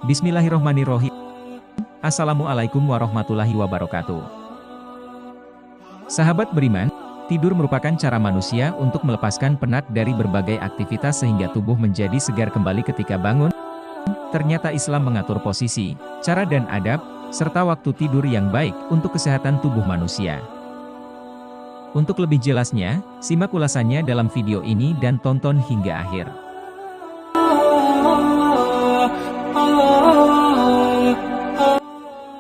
Bismillahirrohmanirrohim. Assalamualaikum warahmatullahi wabarakatuh. Sahabat beriman, tidur merupakan cara manusia untuk melepaskan penat dari berbagai aktivitas sehingga tubuh menjadi segar kembali ketika bangun. Ternyata Islam mengatur posisi, cara dan adab, serta waktu tidur yang baik untuk kesehatan tubuh manusia. Untuk lebih jelasnya, simak ulasannya dalam video ini dan tonton hingga akhir.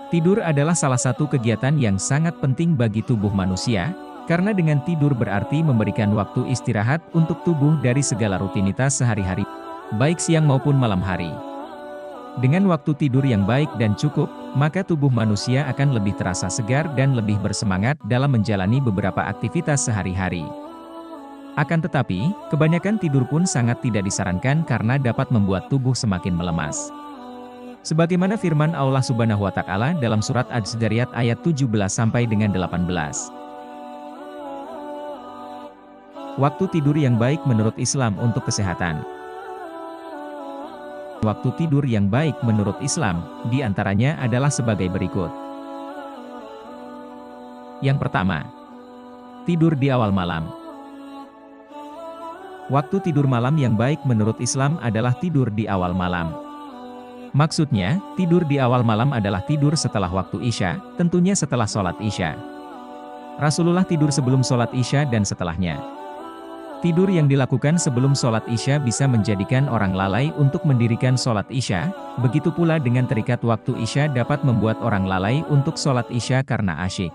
Tidur adalah salah satu kegiatan yang sangat penting bagi tubuh manusia, karena dengan tidur berarti memberikan waktu istirahat untuk tubuh dari segala rutinitas sehari-hari, baik siang maupun malam hari. Dengan waktu tidur yang baik dan cukup, maka tubuh manusia akan lebih terasa segar dan lebih bersemangat dalam menjalani beberapa aktivitas sehari-hari. Akan tetapi, kebanyakan tidur pun sangat tidak disarankan karena dapat membuat tubuh semakin melemas. Sebagaimana firman Allah Subhanahu wa Ta'ala dalam surat Az-Zariyat ayat 17 sampai dengan 18. Waktu tidur yang baik menurut Islam untuk kesehatan. Waktu tidur yang baik menurut Islam, diantaranya adalah sebagai berikut. Yang pertama, tidur di awal malam. Waktu tidur malam yang baik menurut Islam adalah tidur di awal malam. Maksudnya, tidur di awal malam adalah tidur setelah waktu Isya, tentunya setelah sholat Isya. Rasulullah tidur sebelum sholat Isya dan setelahnya. Tidur yang dilakukan sebelum sholat Isya bisa menjadikan orang lalai untuk mendirikan sholat Isya, begitu pula dengan terikat waktu Isya dapat membuat orang lalai untuk sholat Isya karena asyik.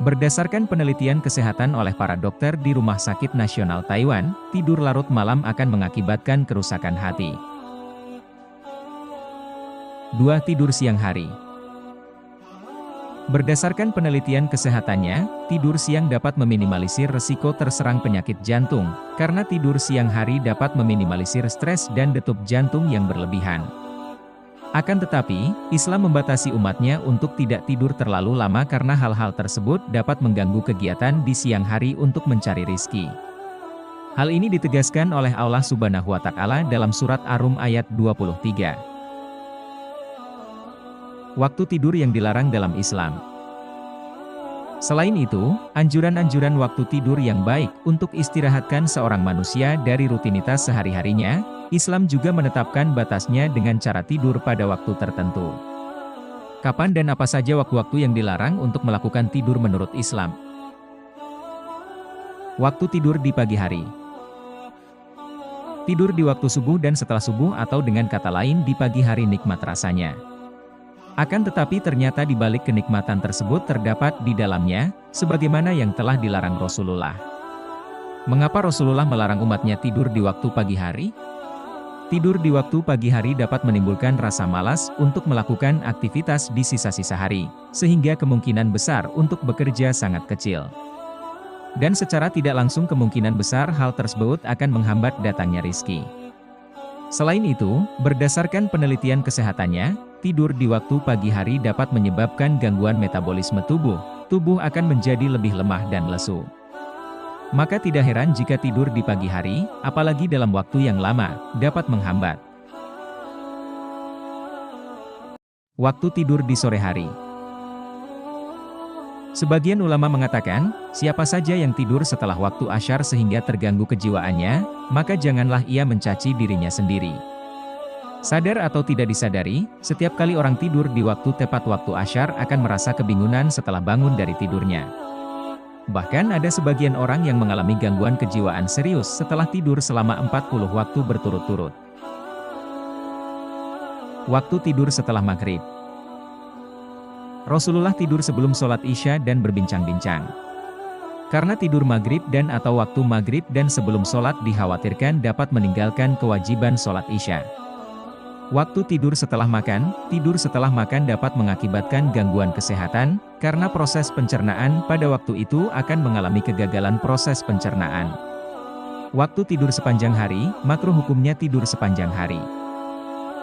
Berdasarkan penelitian kesehatan oleh para dokter di Rumah Sakit Nasional Taiwan, tidur larut malam akan mengakibatkan kerusakan hati. 2. Tidur siang hari. Berdasarkan penelitian kesehatannya, tidur siang dapat meminimalisir resiko terserang penyakit jantung, karena tidur siang hari dapat meminimalisir stres dan detup jantung yang berlebihan. Akan tetapi, Islam membatasi umatnya untuk tidak tidur terlalu lama karena hal-hal tersebut dapat mengganggu kegiatan di siang hari untuk mencari rizki. Hal ini ditegaskan oleh Allah Subhanahu wa Ta'ala dalam surat Ar-Rum ayat 23. Waktu tidur yang dilarang dalam Islam. Selain itu, anjuran-anjuran waktu tidur yang baik untuk istirahatkan seorang manusia dari rutinitas sehari-harinya, Islam juga menetapkan batasnya dengan cara tidur pada waktu tertentu. Kapan dan apa saja waktu-waktu yang dilarang untuk melakukan tidur menurut Islam? Waktu tidur di pagi hari. Tidur di waktu subuh dan setelah subuh atau dengan kata lain di pagi hari nikmat rasanya. Akan tetapi ternyata di balik kenikmatan tersebut terdapat di dalamnya, sebagaimana yang telah dilarang Rasulullah. Mengapa Rasulullah melarang umatnya tidur di waktu pagi hari? Tidur di waktu pagi hari dapat menimbulkan rasa malas untuk melakukan aktivitas di sisa-sisa hari, sehingga kemungkinan besar untuk bekerja sangat kecil. Dan secara tidak langsung kemungkinan besar hal tersebut akan menghambat datangnya rizki. Selain itu, berdasarkan penelitian kesehatannya, tidur di waktu pagi hari dapat menyebabkan gangguan metabolisme tubuh, tubuh akan menjadi lebih lemah dan lesu. Maka tidak heran jika tidur di pagi hari, apalagi dalam waktu yang lama, dapat menghambat. Waktu tidur di sore hari. Sebagian ulama mengatakan, siapa saja yang tidur setelah waktu asyar sehingga terganggu kejiwaannya, maka janganlah ia mencaci dirinya sendiri. Sadar atau tidak disadari, setiap kali orang tidur di waktu tepat waktu asyar akan merasa kebingungan setelah bangun dari tidurnya. Bahkan ada sebagian orang yang mengalami gangguan kejiwaan serius setelah tidur selama 40 waktu berturut-turut. Waktu tidur setelah maghrib. Rasulullah tidur sebelum sholat Isya dan berbincang-bincang. Karena tidur maghrib dan atau waktu maghrib dan sebelum sholat dikhawatirkan dapat meninggalkan kewajiban sholat Isya. Waktu tidur setelah makan dapat mengakibatkan gangguan kesehatan, karena proses pencernaan pada waktu itu akan mengalami kegagalan proses pencernaan. Waktu tidur sepanjang hari, makruh hukumnya tidur sepanjang hari.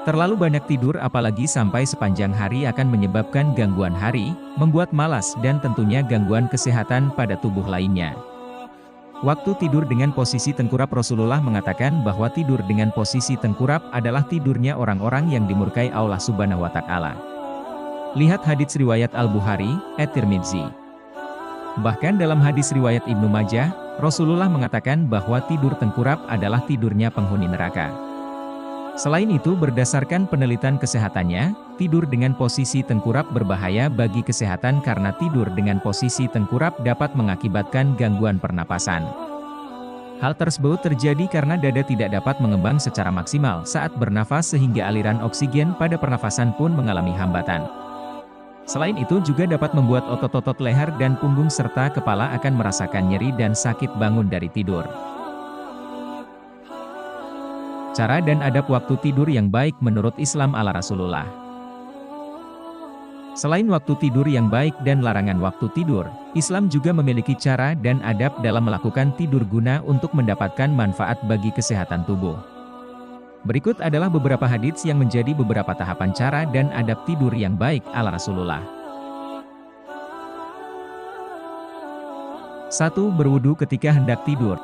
Terlalu banyak tidur apalagi sampai sepanjang hari akan menyebabkan gangguan hari, membuat malas dan tentunya gangguan kesehatan pada tubuh lainnya. Waktu tidur dengan posisi tengkurap. Rasulullah mengatakan bahwa tidur dengan posisi tengkurap adalah tidurnya orang-orang yang dimurkai Allah Subhanahu wa Ta'ala. Lihat hadits riwayat Al-Bukhari, At-Tirmidzi. Bahkan dalam hadis riwayat Ibnu Majah, Rasulullah mengatakan bahwa tidur tengkurap adalah tidurnya penghuni neraka. Selain itu, berdasarkan penelitian kesehatannya, tidur dengan posisi tengkurap berbahaya bagi kesehatan karena tidur dengan posisi tengkurap dapat mengakibatkan gangguan pernapasan. Hal tersebut terjadi karena dada tidak dapat mengembang secara maksimal saat bernafas sehingga aliran oksigen pada pernafasan pun mengalami hambatan. Selain itu juga dapat membuat otot-otot leher dan punggung serta kepala akan merasakan nyeri dan sakit bangun dari tidur. Cara dan adab waktu tidur yang baik menurut Islam ala Rasulullah. Selain waktu tidur yang baik dan larangan waktu tidur, Islam juga memiliki cara dan adab dalam melakukan tidur guna untuk mendapatkan manfaat bagi kesehatan tubuh. Berikut adalah beberapa hadits yang menjadi beberapa tahapan cara dan adab tidur yang baik ala Rasulullah. 1. Berwudu ketika hendak tidur.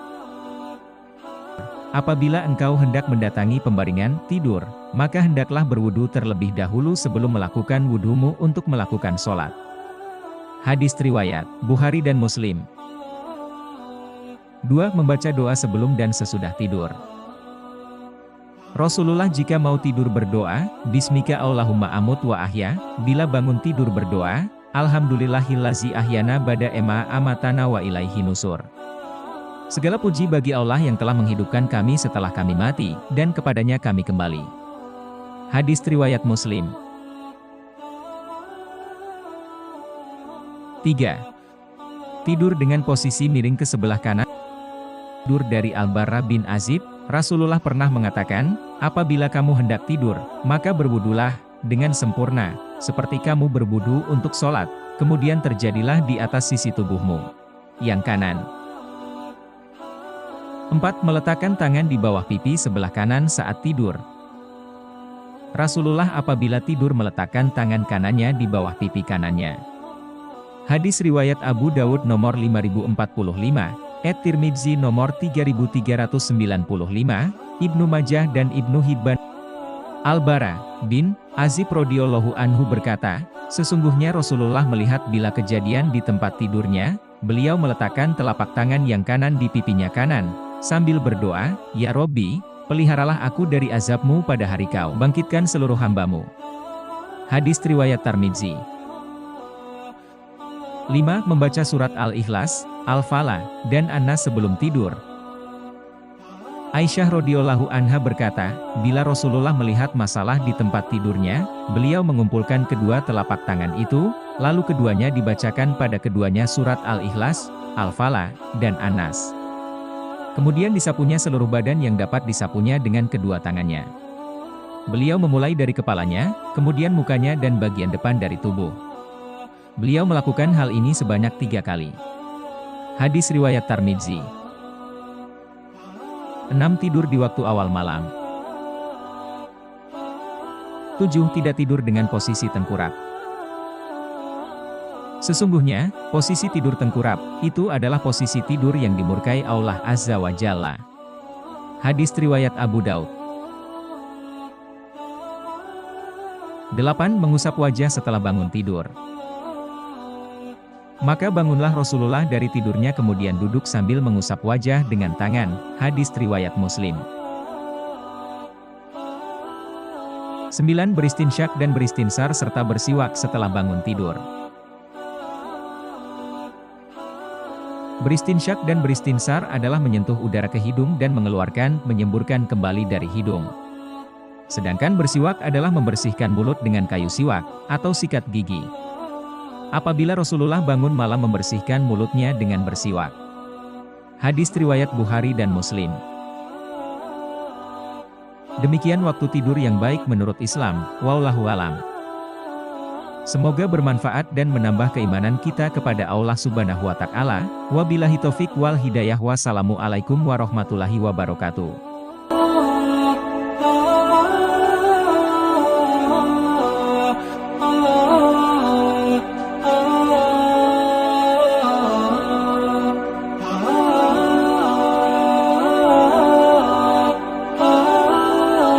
Apabila engkau hendak mendatangi pembaringan tidur, maka hendaklah berwudu terlebih dahulu sebelum melakukan wudumu untuk melakukan sholat. Hadis riwayat Bukhari dan Muslim. 2. Membaca doa sebelum dan sesudah tidur. Rasulullah jika mau tidur berdoa, Bismika Allahumma amut wa ahya, bila bangun tidur berdoa, Alhamdulillahillazi ahyana bada ema amatana wa ilaihi nusur. Segala puji bagi Allah yang telah menghidupkan kami setelah kami mati, dan kepadanya kami kembali. Hadis riwayat Muslim. 3. Tidur dengan posisi miring ke sebelah kanan. Tidur dari Al-Barra bin Azib, Rasulullah pernah mengatakan, apabila kamu hendak tidur, maka berwudulah dengan sempurna, seperti kamu berwudu untuk sholat, kemudian terjadilah di atas sisi tubuhmu yang kanan. 4. Meletakkan tangan di bawah pipi sebelah kanan saat tidur. Rasulullah apabila tidur meletakkan tangan kanannya di bawah pipi kanannya. Hadis riwayat Abu Dawud nomor 5045, At-Tirmidzi nomor 3395, Ibnu Majah dan Ibnu Hibban. Al-Bara bin Azib radhiyallahu anhu berkata, sesungguhnya Rasulullah melihat bila kejadian di tempat tidurnya, beliau meletakkan telapak tangan yang kanan di pipinya kanan, sambil berdoa, Ya Robbi, peliharalah aku dari azabmu pada hari kau bangkitkan seluruh hambamu. Hadis riwayat Tirmidzi. 5. Membaca surat Al-Ikhlas, Al-Falaq, dan An-Nas sebelum tidur. Aisyah radhiyallahu anha berkata, bila Rasulullah melihat masalah di tempat tidurnya, beliau mengumpulkan kedua telapak tangan itu, lalu keduanya dibacakan pada keduanya surat Al-Ikhlas, Al-Falaq, dan An-Nas. Kemudian disapunya seluruh badan yang dapat disapunya dengan kedua tangannya. Beliau memulai dari kepalanya, kemudian mukanya dan bagian depan dari tubuh. Beliau melakukan hal ini sebanyak 3 kali. Hadis riwayat Tirmidzi. 6. Tidur di waktu awal malam. 7. Tidak tidur dengan posisi tengkurap. Sesungguhnya, posisi tidur tengkurap, itu adalah posisi tidur yang dimurkai Allah Azza wa Jalla. Hadis riwayat Abu Daud. 8. Mengusap wajah setelah bangun tidur. Maka bangunlah Rasulullah dari tidurnya kemudian duduk sambil mengusap wajah dengan tangan. Hadis riwayat Muslim. 9. Beristinsyak dan beristinsar serta bersiwak setelah bangun tidur. Beristinsyak dan beristinsar adalah menyentuh udara ke hidung dan mengeluarkan, menyemburkan kembali dari hidung. Sedangkan bersiwak adalah membersihkan mulut dengan kayu siwak, atau sikat gigi. Apabila Rasulullah bangun malam membersihkan mulutnya dengan bersiwak. Hadis riwayat Bukhari dan Muslim. Demikian waktu tidur yang baik menurut Islam, wallahu alam. Semoga bermanfaat dan menambah keimanan kita kepada Allah Subhanahu wa Ta'ala. Wabillahi taufik wal hidayah. Wassalamualaikum warahmatullahi wabarakatuh.